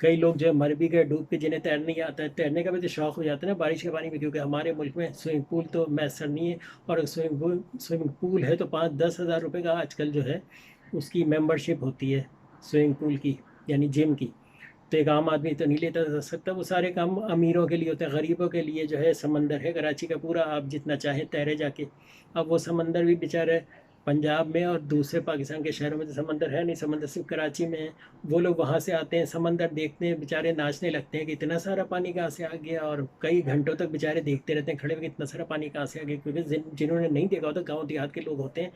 کئی لوگ جو ہے مر بھی گئے ڈوب کے، جنہیں تیرنا نہیں آتا ہے. تیرنے کا بھی تو شوق ہو جاتا ہے نا بارش کے پانی میں، کیونکہ ہمارے ملک میں سوئمنگ پول تو میسر نہیں ہے. اور سوئمنگ پول ہے تو 5-10 ہزار روپے کا آج کل جو ہے اس کی ممبرشپ ہوتی ہے سوئمنگ پول کی، یعنی جم کی. تو ایک عام آدمی تو نہیں لیتا جا سکتا. وہ سارے کام امیروں کے لیے ہوتے ہیں. غریبوں کے لیے جو ہے سمندر ہے کراچی کا پورا، آپ جتنا چاہیں تیرے جا کے. اب وہ سمندر بھی بیچارے پنجاب میں اور دوسرے پاکستان کے شہروں میں تو سمندر ہے نہیں، سمندر صرف کراچی میں ہے. وہ لوگ وہاں سے آتے ہیں، سمندر دیکھتے ہیں، بیچارے ناچنے لگتے ہیں کہ اتنا سارا پانی کہاں سے آ گیا. اور کئی گھنٹوں تک بیچارے دیکھتے رہتے ہیں کھڑے ہوئے کہ اتنا سارا پانی کہاں سے آ گیا. کیونکہ جنہوں نے نہیں دیکھا ہوتا، گاؤں دیہات کے لوگ ہوتے ہیں،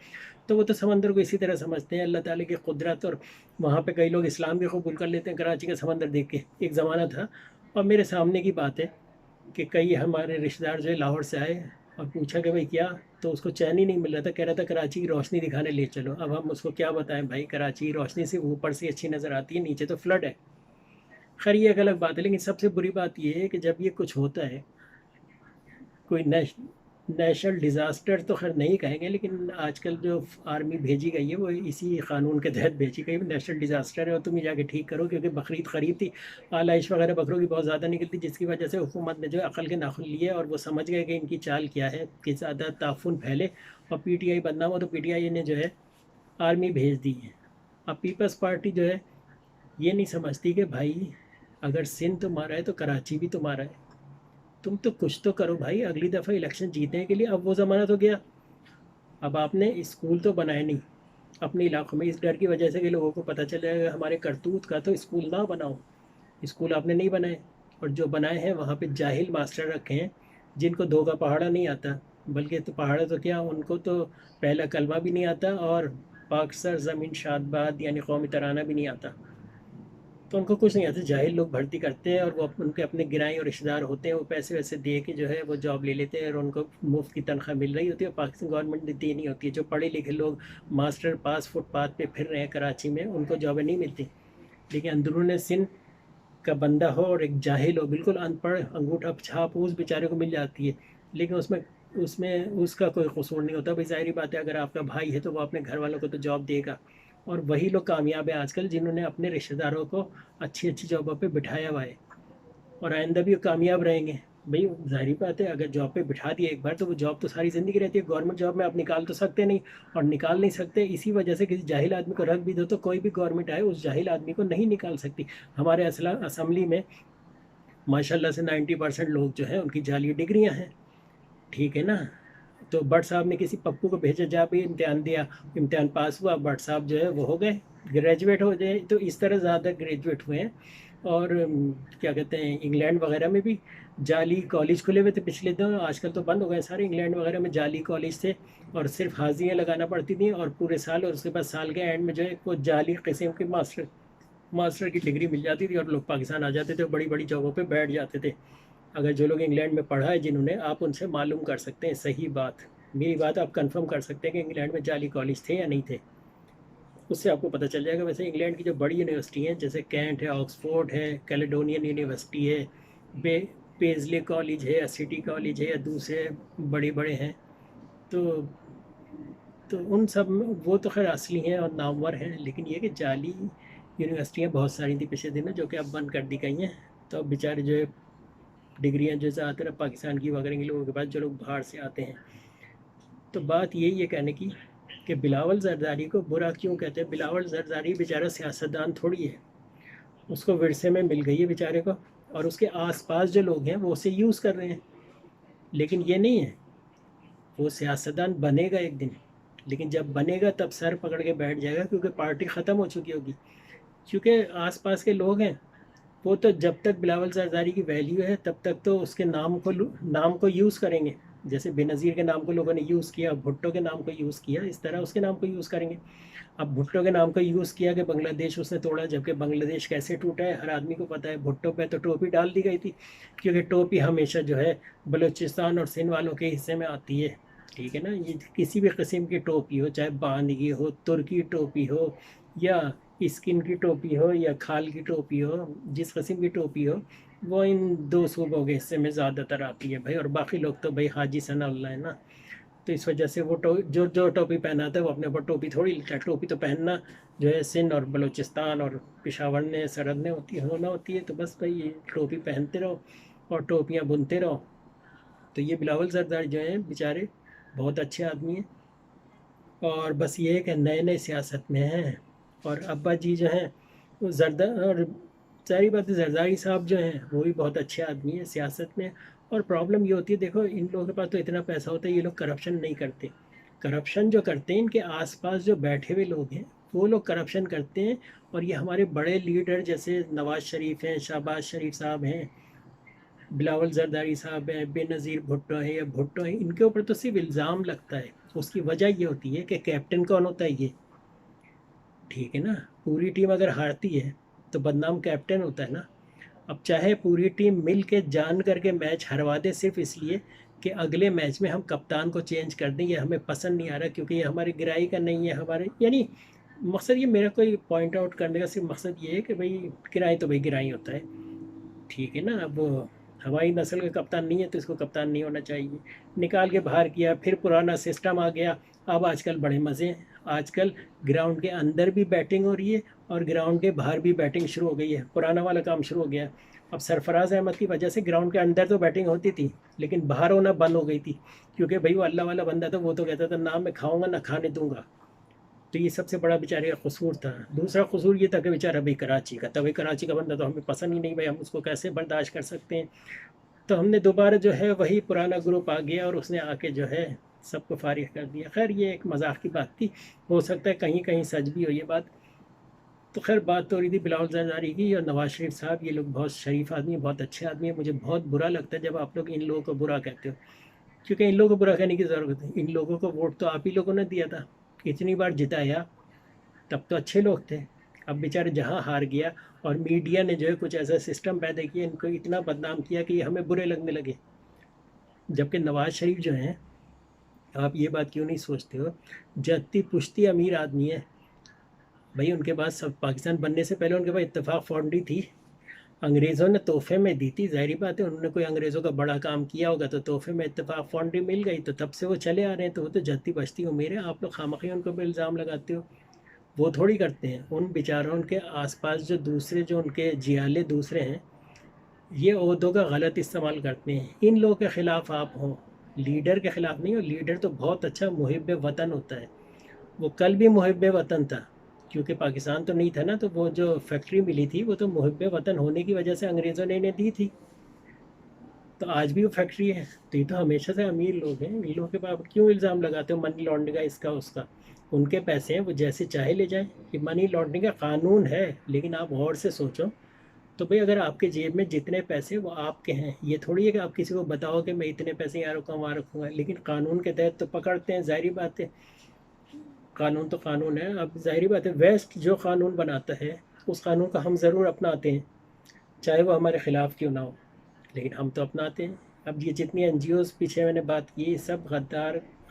تو وہ تو سمندر کو اسی طرح سمجھتے ہیں اللہ تعالیٰ کی قدرت. اور وہاں پہ کئی لوگ اسلام بھی قبول کر لیتے ہیں کراچی کا سمندر دیکھ کے. ایک زمانہ تھا، اور میرے سامنے کی بات ہے کہ کئی ہمارے رشتہ دار جو ہے لاہور سے آئے اور پوچھا کہ بھائی کیا، تو اس کو چین ہی نہیں مل رہا تھا. کہہ رہا تھا کراچی کی روشنی دکھانے لے چلو. اب ہم اس کو کیا بتائیں بھائی، کراچی کی روشنی سے اوپر سے اچھی نظر آتی ہے، نیچے تو فلڈ ہے. خیر یہ ایک الگ بات ہے، لیکن سب سے بری بات یہ ہے کہ جب یہ کچھ ہوتا ہے، کوئی نیشنل ڈیزاسٹر تو خیر نہیں کہیں گے، لیکن آج کل جو آرمی بھیجی گئی ہے وہ اسی قانون کے تحت بھیجی گئی. نیشنل ڈیزاسٹر ہے اور تم ہی جا کے ٹھیک کرو، کیونکہ بقرعید قریب تھی، آلائش وغیرہ بکروں کی بہت زیادہ نکلتی، جس کی وجہ سے حکومت نے جو ہے عقل کے ناخن لیے اور وہ سمجھ گئے کہ ان کی چال کیا ہے کہ زیادہ تعفن پھیلے اور پی ٹی آئی بدنام ہو. تو پی ٹی آئی نے جو ہے آرمی بھیج دی ہے. اب پیپلز پارٹی جو ہے یہ نہیں سمجھتی کہ بھائی اگر سندھ تمہارا ہے تو کراچی بھی تمہارا ہے. تم تو کچھ تو کرو بھائی، اگلی دفعہ الیکشن جیتنے کے لیے. اب وہ زمانہ تو گیا. اب آپ نے اسکول تو بنائے نہیں اپنے علاقوں میں، اس ڈر کی وجہ سے کہ لوگوں کو پتہ چل جائے گا ہمارے کرتوت کا، تو اسکول نہ بناؤ. اسکول آپ نے نہیں بنائے، اور جو بنائے ہیں وہاں پہ جاہل ماسٹر رکھے ہیں جن کو دو کا پہاڑا نہیں آتا. بلکہ تو پہاڑا تو کیا، ان کو تو پہلا کلمہ بھی نہیں آتا اور پاک سر زمین شاد باد یعنی قومی ترانہ بھی نہیں آتا. تو ان کو کچھ نہیں آتا. جاہل لوگ بھرتی کرتے ہیں اور وہ ان کے اپنے گرائیں اور رشتہ دار ہوتے ہیں، وہ پیسے ویسے دے کے جو ہے وہ جاب لے لیتے ہیں اور ان کو مفت کی تنخواہ مل رہی ہوتی ہے. پاکستان گورنمنٹ دیتی نہیں ہوتی ہے. جو پڑھے لکھے لوگ ماسٹر پاس فٹ پاتھ پہ پھر رہے ہیں کراچی میں، ان کو جابیں نہیں ملتی. لیکن اندرون سندھ کا بندہ ہو اور ایک جاہل ہو، بالکل ان پڑھ، انگوٹھا چھاپ، اس بیچارے کو مل جاتی ہے. لیکن اس میں اس کا کوئی قصور نہیں ہوتا. بھائی ظاہری بات ہے، اگر آپ کا بھائی ہے تو وہ اپنے گھر والوں کو تو جاب دے گا. اور وہی لوگ کامیاب ہیں آج کل جنہوں نے اپنے رشتہ داروں کو اچھی اچھی جابوں پہ بٹھایا ہوا ہے، اور آئندہ بھی کامیاب رہیں گے. بھائی ظاہری بات ہے، اگر جاب پہ بٹھا دیا ایک بار تو وہ جاب تو ساری زندگی رہتی ہے. گورنمنٹ جاب میں آپ نکال تو سکتے نہیں، اور نکال نہیں سکتے اسی وجہ سے کسی جاہل آدمی کو رکھ بھی دو تو کوئی بھی گورنمنٹ آئے اس جاہل آدمی کو نہیں نکال سکتی. ہمارے اسمبلی میں ماشاء اللہ سے 90% لوگ جو ہیں ان کی جعلی ڈگریاں ہیں، ٹھیک ہے نا. تو بٹ صاحب نے کسی پپو کو بھیجا، جا بھی امتحان دیا، امتحان پاس ہوا، بٹ صاحب جو ہے وہ ہو گئے گریجویٹ ہو جائے. تو اس طرح زیادہ گریجویٹ ہوئے ہیں. اور کیا کہتے ہیں، انگلینڈ وغیرہ میں بھی جعلی کالج کھلے ہوئے تھے پچھلے دنوں، آج کل تو بند ہو گئے سارے. انگلینڈ وغیرہ میں جعلی کالج تھے اور صرف حاضریاں لگانا پڑتی تھیں اور پورے سال، اور اس کے بعد سال کے اینڈ میں جو ہے وہ جعلی قسم کے ماسٹر کی ڈگری مل جاتی تھی اور لوگ پاکستان آ جاتے تھے اور بڑی بڑی جگہوں پہ بیٹھ جاتے تھے. اگر جو لوگ انگلینڈ میں پڑھا ہے جنہوں نے، آپ ان سے معلوم کر سکتے ہیں صحیح بات، میری بات آپ کنفرم کر سکتے ہیں کہ انگلینڈ میں جعلی کالج تھے یا نہیں تھے. اس سے آپ کو پتہ چل جائے گا. ویسے انگلینڈ کی جو بڑی یونیورسٹی ہیں جیسے کینٹ ہے، آکسفورڈ ہے، کیلیڈونین یونیورسٹی ہے، پیزلے کالج ہے، یا سٹی کالج ہے، یا دوسرے بڑے بڑے ہیں، تو ان سب میں وہ تو خیر اصلی ہیں اور نامور ہیں. لیکن یہ کہ جعلی یونیورسٹیاں بہت ساری تھیں پچھلے دنوں جو کہ اب بند کر دی گئی ہیں. تو اب بیچارے جو ہے ڈگریاں جو زیادہ تر پاکستان کی وغیرہ کے لوگوں کے پاس جو لوگ باہر سے آتے ہیں. تو بات یہی ہے کہنے کی کہ بلاول زرداری کو برا کیوں کہتے ہیں. بلاول زرداری بیچارہ سیاستدان تھوڑی ہے، اس کو ورثے میں مل گئی ہے بیچارے کو، اور اس کے آس پاس جو لوگ ہیں وہ اسے یوز کر رہے ہیں. لیکن یہ نہیں ہے، وہ سیاستدان بنے گا ایک دن، لیکن جب بنے گا تب سر پکڑ کے بیٹھ جائے گا، کیونکہ پارٹی ختم ہو چکی ہوگی. کیونکہ آس پاس کے لوگ ہیں وہ تو جب تک بلاول زرداری کی ویلیو ہے تب تک تو اس کے نام کو یوز کریں گے. جیسے بے نظیر کے نام کو لوگوں نے یوز کیا، بھٹو کے نام کو یوز کیا، اس طرح اس کے نام کو یوز کریں گے. اب بھٹو کے نام کو یوز کیا کہ بنگلہ دیش اس نے توڑا، جبکہ بنگلہ دیش کیسے ٹوٹا ہے ہر آدمی کو پتہ ہے. بھٹو پہ تو ٹوپی ڈال دی گئی تھی، کیونکہ ٹوپی ہمیشہ جو ہے بلوچستان اور سندھ والوں کے حصے میں آتی ہے، ٹھیک ہے نا. یہ کسی بھی قسم کی ٹوپی ہو، چاہے باندگی ہو، ترکی ٹوپی ہو، یا اسکن کی ٹوپی ہو، یا کھال کی ٹوپی ہو، جس قسم کی ٹوپی ہو وہ ان دو صوبوں کے حصے میں زیادہ تر آتی ہے بھائی. اور باقی لوگ تو بھائی حاجی ثنا اللہ ہے نا. تو اس وجہ سے وہ جو ٹوپی پہناتا ہے وہ اپنے اوپر ٹوپی تھوڑی لیتا ہے. ٹوپی تو پہننا جو ہے سندھ اور بلوچستان اور پشاور نے سرحد نے ہونا ہوتی ہے. تو بس بھائی یہ ٹوپی پہنتے رہو اور ٹوپیاں بنتے رہو. تو یہ بلاول زرداری جو ہیں بیچارے بہت اچھے آدمی ہیں، اور بس یہ ہے کہ نئے نئے سیاست میں ہیں. اور ابا جی جو ہیں وہ اور ظاہری بات ہے زرداری صاحب جو ہیں وہ بھی بہت اچھے آدمی ہیں سیاست میں. اور پرابلم یہ ہوتی ہے، دیکھو ان لوگوں کے پاس تو اتنا پیسہ ہوتا ہے، یہ لوگ کرپشن نہیں کرتے. کرپشن جو کرتے ہیں ان کے آس پاس جو بیٹھے ہوئے لوگ ہیں وہ لوگ کرپشن کرتے ہیں. اور یہ ہمارے بڑے لیڈر جیسے نواز شریف ہیں، شہباز شریف صاحب ہیں، بلاول زرداری صاحب ہیں، بے نظیر بھٹو ہیں یا بھٹو ہیں، ان کے اوپر تو صرف الزام لگتا ہے. اس کی وجہ یہ ہوتی ہے کہ کیپٹن کون ہوتا ہے، یہ ٹھیک ہے نا. پوری ٹیم اگر ہارتی ہے تو بدنام کیپٹن ہوتا ہے نا. اب چاہے پوری ٹیم مل کے جان کر کے میچ ہروا دے صرف اس لیے کہ اگلے میچ میں ہم کپتان کو چینج کر دیں، یہ ہمیں پسند نہیں آ رہا کیونکہ یہ ہماری گرائی کا نہیں ہے ہمارے، یعنی مقصد یہ میرا کوئی پوائنٹ آؤٹ کرنے کا صرف مقصد یہ ہے کہ بھائی گرائی تو بھائی گرائی ہوتا ہے، ٹھیک ہے نا. اب ہماری نسل کا کپتان نہیں ہے تو اس کو کپتان نہیں ہونا چاہیے. نکال کے باہر کیا، پھر پرانا سسٹم آ گیا. اب آج کل بڑے مزے ہیں، آج کل گراؤنڈ کے اندر بھی بیٹنگ ہو رہی ہے اور گراؤنڈ کے باہر بھی بیٹنگ شروع ہو گئی ہے. پرانا والا کام شروع ہو گیا. اب سرفراز احمد کی وجہ سے گراؤنڈ کے اندر تو بیٹنگ ہوتی تھی لیکن باہر ہونا بند ہو گئی تھی، کیونکہ بھائی وہ اللہ والا بندہ تھا، وہ تو کہتا تھا نہ میں کھاؤں گا نہ کھانے دوں گا. تو یہ سب سے بڑا بیچارے کا قصور تھا. دوسرا قصور یہ تھا کہ بیچارہ بھائی کراچی کا تھا، بھائی کراچی کا بندہ تو ہمیں پسند ہی نہیں، بھائی ہم اس کو کیسے برداشت کر سکتے ہیں. تو ہم نے دوبارہ جو ہے وہی پرانا گروپ آ گیا اور اس نے آ کے جو ہے سب کو فارغ کر دیا. خیر یہ ایک مذاق کی بات تھی، ہو سکتا ہے کہیں کہیں سچ بھی ہو یہ بات. تو خیر بات تو ہو رہی تھی بلاول زرداری کی اور نواز شریف صاحب. یہ لوگ بہت شریف آدمی ہیں، بہت اچھے آدمی ہیں. مجھے بہت برا لگتا ہے جب آپ لوگ ان لوگوں کو برا کہتے ہو، کیونکہ ان لوگوں کو برا کہنے کی ضرورت ہے. ان لوگوں کو ووٹ تو آپ ہی لوگوں نے دیا تھا، اتنی بار جتایا، تب تو اچھے لوگ تھے. اب بیچارے جہاں ہار گیا اور میڈیا نے جو ہے کچھ ایسا سسٹم پیدا کیا، ان کو اتنا بدنام کیا کہ یہ ہمیں برے لگنے لگے. جبکہ نواز شریف جو ہیں، آپ یہ بات کیوں نہیں سوچتے ہو، جتی پشتی امیر آدمی ہے بھائی. ان کے پاس سب پاکستان بننے سے پہلے ان کے پاس اتفاق فاؤنڈری تھی، انگریزوں نے تحفے میں دی تھی. ظاہری بات ہے انہوں نے کوئی انگریزوں کا بڑا کام کیا ہوگا تو تحفے میں اتفاق فاؤنڈری مل گئی، تو تب سے وہ چلے آ رہے ہیں. تو وہ تو جتی بچتی امیر ہے. آپ لوگ خامخواہ ان کو بھی الزام لگاتے ہو. وہ تھوڑی کرتے ہیں. ان بیچاروں کے آس پاس جو دوسرے جو ان کے جیالے دوسرے ہیں، یہ عہدوں کا غلط استعمال کرتے ہیں. ان لوگوں کے خلاف آپ ہوں، لیڈر کے خلاف نہیں ہو. لیڈر تو بہت اچھا محب وطن ہوتا ہے. وہ کل بھی محب وطن تھا، کیونکہ پاکستان تو نہیں تھا نا. تو وہ جو فیکٹری ملی تھی وہ تو محب وطن ہونے کی وجہ سے انگریزوں نے انہیں دی تھی. تو آج بھی وہ فیکٹری ہے. تو یہ تو ہمیشہ سے امیر لوگ ہیں. ان لوگوں کے پاس کیوں الزام لگاتے ہو منی لانڈرنگ کا، اس کا اس کا؟ ان کے پیسے ہیں، وہ جیسے چاہے لے جائیں. یہ منی لانڈرنگ کا قانون ہے، لیکن آپ غور سے سوچو تو بھئی اگر آپ کے جیب میں جتنے پیسے وہ آپ کے ہیں، یہ تھوڑی ہے کہ آپ کسی کو بتاؤ کہ میں اتنے پیسے یہاں رکھوں وہاں رکھوں گا. لیکن قانون کے تحت تو پکڑتے ہیں، ظاہری بات ہے. قانون تو قانون ہے. اب ظاہری بات ہے ویسٹ جو قانون بناتا ہے اس قانون کا ہم ضرور اپناتے ہیں، چاہے وہ ہمارے خلاف کیوں نہ ہو، لیکن ہم تو اپناتے ہیں. اب یہ جتنی این جی اوز پیچھے میں نے بات کی سب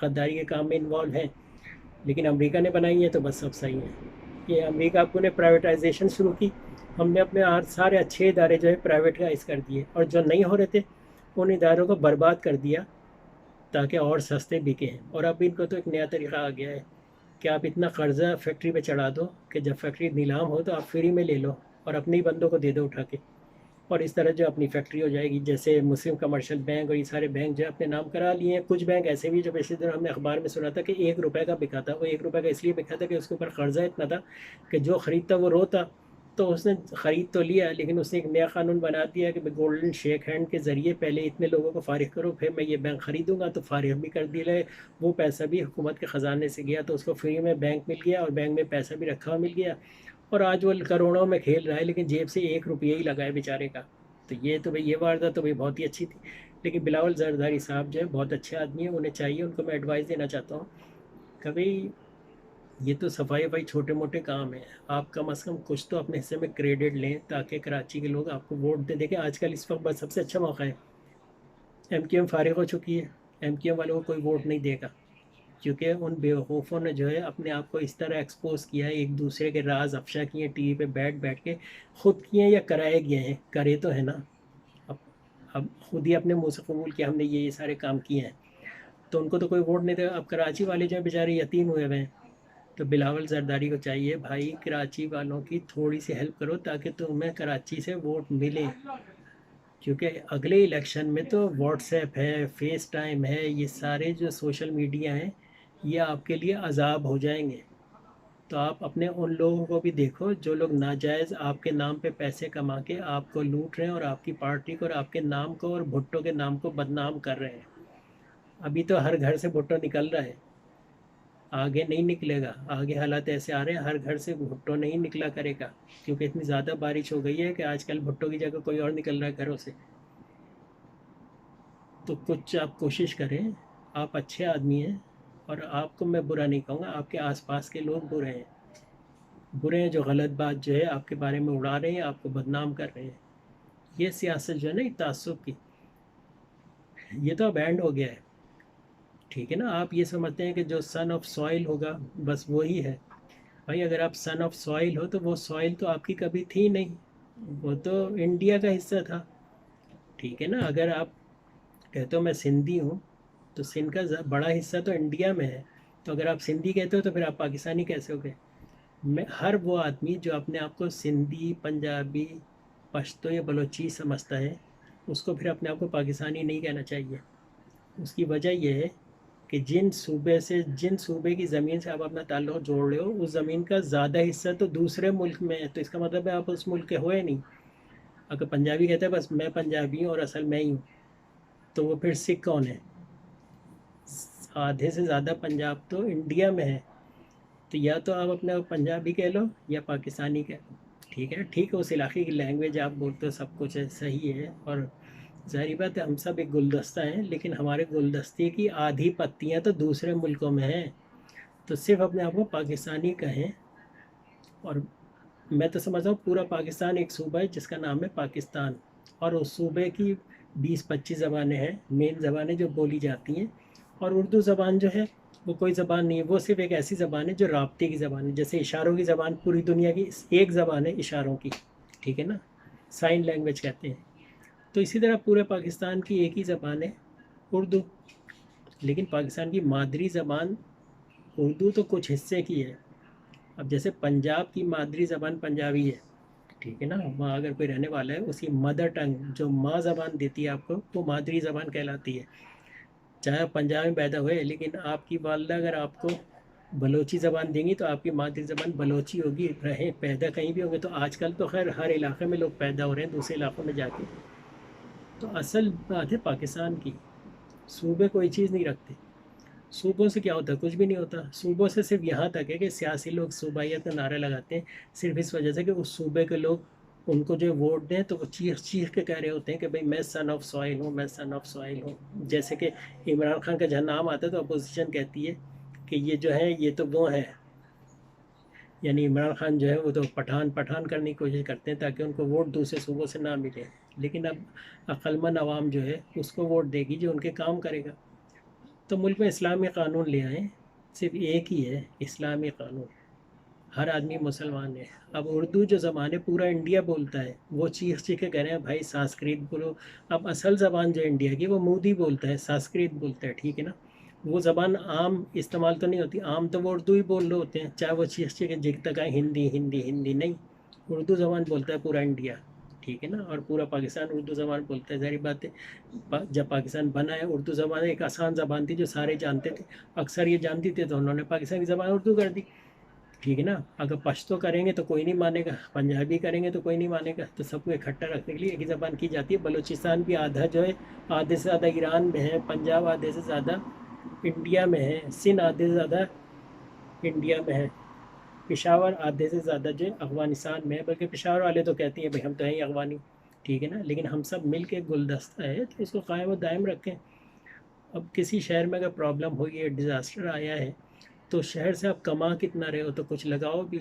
غداری کے کام میں انوالو ہیں، لیکن امریکہ نے بنائی ہے تو بس سب صحیح ہیں. یہ امریکہ آپ نے پرائیویٹائزیشن شروع کی، ہم نے اپنے سارے اچھے ادارے جو ہے پرائیویٹائز کر دیے، اور جو نہیں ہو رہے تھے ان اداروں کو برباد کر دیا تاکہ اور سستے بکیں. اور اب ان کو تو ایک نیا طریقہ آ گیا ہے کہ آپ اتنا قرضہ فیکٹری پہ چڑھا دو کہ جب فیکٹری نیلام ہو تو آپ فری میں لے لو اور اپنے ہی بندوں کو دے دو اٹھا کے، اور اس طرح جو اپنی فیکٹری ہو جائے گی. جیسے مسلم کمرشل بینک اور یہ سارے بینک جو اپنے نام کرا لیے ہیں. کچھ بینک ایسے بھی جو پچھلے دنوں ہم نے اخبار میں سنا تھا کہ 1 روپے کا بکا تھا. وہ 1 روپے کا اس لیے بکا تھا کہ اس کے اوپر قرضہ اتنا تھا کہ جو خریدتا وہ روتا. تو اس نے خرید تو لیا لیکن اس نے ایک نیا قانون بنا دیا کہ گولڈن شیک ہینڈ کے ذریعے پہلے اتنے لوگوں کو فارغ کرو، پھر میں یہ بینک خریدوں گا. تو فارغ بھی کر دیا ہے. وہ پیسہ بھی حکومت کے خزانے سے گیا تو اس کو فری میں بینک مل گیا، اور بینک میں پیسہ بھی رکھا ہوا مل گیا. اور آج وہ کروڑوں میں کھیل رہا ہے لیکن جیب سے 1 روپیہ ہی لگا ہے بیچارے کا. تو یہ واردات تو بہت ہی اچھی تھی. لیکن بلاول زرداری صاحب جو ہے بہت اچھے آدمی ہیں. انہیں چاہیے، ان کو میں ایڈوائز دینا چاہتا ہوں، کبھی یہ تو صفائی چھوٹے موٹے کام ہیں، آپ کم از کم کچھ تو اپنے حصے میں کریڈٹ لیں تاکہ کراچی کے لوگ آپ کو ووٹ دیں. دیکھیں آج کل اس وقت بس سب سے اچھا موقع ہے. ایم کیو ایم فارغ ہو چکی ہے، ایم کیو ایم والوں کو کوئی ووٹ نہیں دے گا، کیونکہ ان بیوقوفوں نے جو ہے اپنے آپ کو اس طرح ایکسپوز کیا ہے، ایک دوسرے کے راز افشا کیے ہیں ٹی وی پہ بیٹھ کے. خود کیے ہیں یا کرائے گئے ہیں، کرے تو ہے نا. اب اب خود ہی اپنے منہ سے قبول کیا ہم نے یہ سارے کام کیے ہیں. تو ان کو تو کوئی ووٹ نہیں دے گا. اب کراچی والے جو ہیں بیچارے یتیم ہوئے ہوئے ہیں, تو بلاول زرداری کو چاہیے بھائی کراچی والوں کی تھوڑی سی ہیلپ کرو تاکہ تمہیں کراچی سے ووٹ ملے, کیونکہ اگلے الیکشن میں تو واٹس ایپ ہے, فیس ٹائم ہے, یہ سارے جو سوشل میڈیا ہیں یہ آپ کے لیے عذاب ہو جائیں گے. تو آپ اپنے ان لوگوں کو بھی دیکھو جو لوگ ناجائز آپ کے نام پہ پیسے کما کے آپ کو لوٹ رہے ہیں اور آپ کی پارٹی کو اور آپ کے نام کو اور بھٹو کے نام کو بدنام کر رہے ہیں. ابھی تو ہر گھر سے بھٹو نکل رہا ہے, آگے نہیں نکلے گا. آگے حالات ایسے آ رہے ہیں ہر گھر سے بھٹو نہیں نکلا کرے گا, کیونکہ اتنی زیادہ بارش ہو گئی ہے کہ آج کل بھٹو کی جگہ کوئی اور نکل رہا ہے گھروں سے. تو کچھ آپ کوشش کریں, آپ اچھے آدمی ہیں, اور آپ کو میں برا نہیں کہوں گا, آپ کے آس پاس کے لوگ برے ہیں, برے ہیں جو غلط بات جو ہے آپ کے بارے میں اڑا رہے ہیں, آپ کو بدنام کر رہے ہیں. یہ سیاست جو ہے نا یہ تعصب کی, یہ تو اب اینڈ ہو گیا ہے. ٹھیک ہے نا, آپ یہ سمجھتے ہیں کہ جو سن آف سوائل ہوگا بس وہی ہے. بھائی اگر آپ سن آف سوائل ہو تو وہ سوائل تو آپ کی کبھی تھی نہیں, وہ تو انڈیا کا حصہ تھا. ٹھیک ہے نا, اگر آپ کہتے ہو میں سندھی ہوں تو سندھ کا بڑا حصہ تو انڈیا میں ہے, تو اگر آپ سندھی کہتے ہو تو پھر آپ پاکستانی کیسے ہو گئے؟ میں ہر وہ آدمی جو اپنے آپ کو سندھی, پنجابی, پشتو یا بلوچی سمجھتا ہے اس کو پھر اپنے آپ کو پاکستانی نہیں کہنا چاہیے. اس کی وجہ یہ ہے کہ جن صوبے کی زمین سے آپ اپنا تعلق جوڑ رہے ہو اس زمین کا زیادہ حصہ تو دوسرے ملک میں ہے, تو اس کا مطلب ہے آپ اس ملک کے ہوئے نہیں. اگر پنجابی کہتے ہیں بس میں پنجابی ہوں اور اصل میں ہی ہوں, تو وہ پھر سکھ کون ہے؟ آدھے سے زیادہ پنجاب تو انڈیا میں ہے, تو یا تو آپ اپنے پنجابی کہہ لو یا پاکستانی کہہ لو. ٹھیک ہے, ٹھیک ہے اس علاقے کی لینگویج آپ بولتے ہو سب کچھ ہے, صحیح ہے, اور ظاہری بات ہے ہم سب ایک گلدستہ ہیں, لیکن ہمارے گلدستے کی آدھی پتیاں تو دوسرے ملکوں میں ہیں. تو صرف اپنے آپ کو پاکستانی کہیں, اور میں تو سمجھتا ہوں پورا پاکستان ایک صوبہ ہے جس کا نام ہے پاکستان, اور اس صوبے کی 20-25 زبانیں ہیں, مین زبانیں جو بولی جاتی ہیں. اور اردو زبان جو ہے وہ کوئی زبان نہیں ہے, وہ صرف ایک ایسی زبان ہے جو رابطے کی زبان ہے, جیسے اشاروں کی زبان پوری دنیا کی ایک زبان ہے اشاروں کی. ٹھیک ہے نا, سائن لینگویج کہتے ہیں. تو اسی طرح پورے پاکستان کی ایک ہی زبان ہے اردو, لیکن پاکستان کی مادری زبان اردو تو کچھ حصے کی ہے. اب جیسے پنجاب کی مادری زبان پنجابی ہے, ٹھیک ہے نا, وہاں اگر کوئی رہنے والا ہے اس کی مدر ٹنگ جو ماں زبان دیتی ہے آپ کو وہ مادری زبان کہلاتی ہے. چاہے آپ پنجاب میں پیدا ہوئے, لیکن آپ کی والدہ اگر آپ کو بلوچی زبان دیں گی تو آپ کی مادری زبان بلوچی ہوگی, رہیں پیدا کہیں بھی ہوں گے. تو آج کل تو خیر ہر علاقے میں لوگ پیدا ہو رہے ہیں دوسرے علاقوں میں جا کے. تو اصل بات ہے پاکستان کی, صوبے کوئی چیز نہیں رکھتے. صوبوں سے کیا ہوتا ہے؟ کچھ بھی نہیں ہوتا. صوبوں سے صرف یہاں تک ہے کہ سیاسی لوگ صوبائیت کا نعرہ لگاتے ہیں, صرف اس وجہ سے کہ اس صوبے کے لوگ ان کو جو ووٹ دیں تو وہ چیخ چیخ کے کہہ رہے ہوتے ہیں کہ بھئی میں سن آف سوائل ہوں, میں سن آف سوائل ہوں. جیسے کہ عمران خان کا جہاں نام آتا ہے تو اپوزیشن کہتی ہے کہ یہ جو ہے یہ تو وہ ہے, یعنی عمران خان جو ہے وہ تو پٹھان کرنے کی کوشش کرتے ہیں تاکہ ان کو ووٹ دوسرے صوبوں سے نہ ملے. لیکن اب عقلمند عوام جو ہے اس کو ووٹ دے گی جو ان کے کام کرے گا. تو ملک میں اسلامی قانون لے آئیں, صرف ایک ہی ہے اسلامی قانون, ہر آدمی مسلمان ہے. اب اردو جو زبان ہے پورا انڈیا بولتا ہے, وہ چیخ چیخ کے کہہ رہے ہیں بھائی سانسکرت بولو. اب اصل زبان جو انڈیا کی وہ مودی بولتا ہے, سانسکرت بولتا ہے, ٹھیک ہے نا. وہ زبان عام استعمال تو نہیں ہوتی, عام تو وہ اردو ہی بول رہے ہوتے ہیں, چاہے وہ چیخ چیخ کے جگ تک آئے ہندی ہندی ہندی, نہیں, اردو زبان بولتا ہے پورا انڈیا. ٹھیک ہے نا, اور پورا پاکستان اردو زبان بولتا ہے. ظاہری بات ہے جب پاکستان بنا ہے اردو زبان ایک آسان زبان تھی جو سارے جانتے تھے, اکثر یہ جانتی تھے, تو انہوں نے پاکستان کی زبان اردو کر دی. ٹھیک ہے نا, اگر پشتو کریں گے تو کوئی نہیں مانے گا, پنجابی کریں گے تو کوئی نہیں مانے گا, تو سب کو اکٹھا رکھنے کے لیے ایک ہی زبان کی جاتی ہے. بلوچستان بھی آدھا جو ہے آدھے سے زیادہ ایران میں ہے, پنجاب آدھے سے زیادہ انڈیا میں ہے, سندھ آدھے سے زیادہ انڈیا میں ہے, پشاور آدھے سے زیادہ جو ہے افغانستان میں ہے. بلکہ پشاور والے تو کہتے ہیں بھائی ہم تو ہیں ہی افغانی, ٹھیک ہے نا, لیکن ہم سب مل کے گلدستہ ہے تو اس کو قائم و دائم رکھیں. اب کسی شہر میں اگر پرابلم ہوئی ہے, ڈیزاسٹر آیا ہے, تو شہر سے آپ کما کتنا رہے ہو تو کچھ لگاؤ بھی.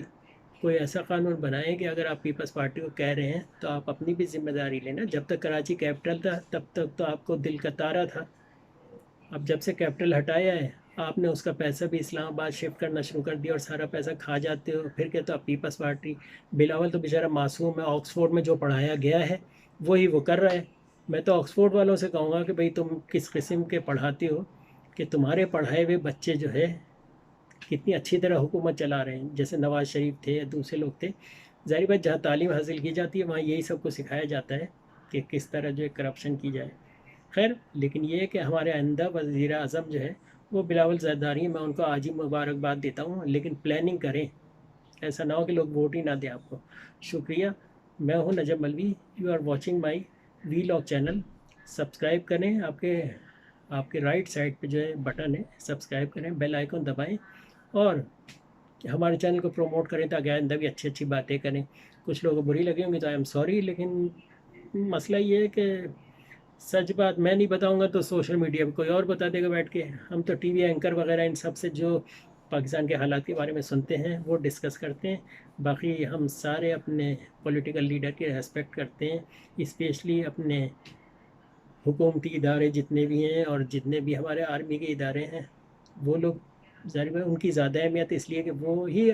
کوئی ایسا قانون بنائیں کہ اگر آپ پیپلز پارٹی کو کہہ رہے ہیں تو آپ اپنی بھی ذمہ داری لینا. جب تک کراچی کیپٹل تھا تب تک تو آپ کو دل کا تارا تھا, اب جب سے کیپٹل ہٹایا ہے آپ نے اس کا پیسہ بھی اسلام آباد شفٹ کرنا شروع کر دیا, اور سارا پیسہ کھا جاتے ہو. پھر کہتے ہو آپ پیپلز پارٹی. بلاول تو بیچارہ معصوم ہے, آکسفورڈ میں جو پڑھایا گیا ہے وہی وہ کر رہا ہے. میں تو آکسفورڈ والوں سے کہوں گا کہ بھئی تم کس قسم کے پڑھاتے ہو کہ تمہارے پڑھائے ہوئے بچے جو ہے کتنی اچھی طرح حکومت چلا رہے ہیں، جیسے نواز شریف تھے یا دوسرے لوگ تھے. ظاہر بات جہاں تعلیم حاصل کی جاتی ہے وہاں یہی سب کو سکھایا جاتا ہے کہ کس طرح جو ہے کرپشن کی جائے. خیر، لیکن یہ ہے کہ ہمارے آئندہ وزیر اعظم جو ہے وہ بلاول زرداری ہیں. میں ان کو آج ہی مبارکباد دیتا ہوں، لیکن پلاننگ کریں، ایسا نہ ہو کہ لوگ ووٹ ہی نہ دیں آپ کو. شکریہ. میں ہوں Najam Malvi. You are watching my vlog channel. Subscribe کریں، آپ کے رائٹ سائڈ پہ جو ہے بٹن ہے، سبسکرائب کریں، بیل آئیکن دبائیں اور ہمارے چینل کو پروموٹ کریں تاکہ آئندہ بھی اچھی اچھی باتیں کریں. کچھ لوگوں کو بری لگی ہوں گی تو آئی ایم سوری، لیکن مسئلہ یہ ہے کہ سچ بات میں نہیں بتاؤں گا تو سوشل میڈیا پہ کوئی اور بتا دے گا بیٹھ کے. ہم تو ٹی وی اینکر وغیرہ ان سب سے جو پاکستان کے حالات کے بارے میں سنتے ہیں وہ ڈسکس کرتے ہیں. باقی ہم سارے اپنے پولیٹیکل لیڈر کی ریسپیکٹ کرتے ہیں، اسپیشلی اپنے حکومتی ادارے جتنے بھی ہیں اور جتنے بھی ہمارے آرمی کے ادارے ہیں. وہ لوگ ظاہر ہے ان کی زیادہ اہمیت اس لیے کہ وہ ہی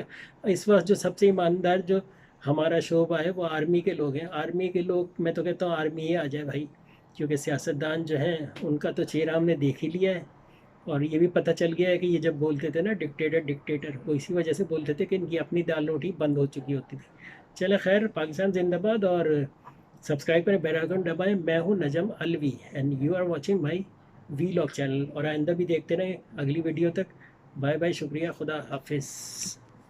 اس وقت جو سب سے ایماندار جو ہمارا شعبہ ہے وہ آرمی کے لوگ ہیں. آرمی کے لوگ، میں تو کہتا ہوں آرمی ہی آ جائے بھائی، کیونکہ سیاستدان جو ہیں ان کا تو چہرہ ہم نے دیکھ ہی لیا ہے. اور یہ بھی پتہ چل گیا ہے کہ یہ جب بولتے تھے نا ڈکٹیٹر وہ اسی وجہ سے بولتے تھے کہ ان کی اپنی دال روٹی بند ہو چکی ہوتی تھی. چلے خیر، پاکستان زندہ باد. اور سبسکرائب کریں، بیل آئیکن دبائیں. میں ہوں Najam Alvi and you are watching my vlog channel. اور آئندہ بھی دیکھتے رہیں اگلی ویڈیو تک. بائے بائے، شکریہ، خدا حافظ.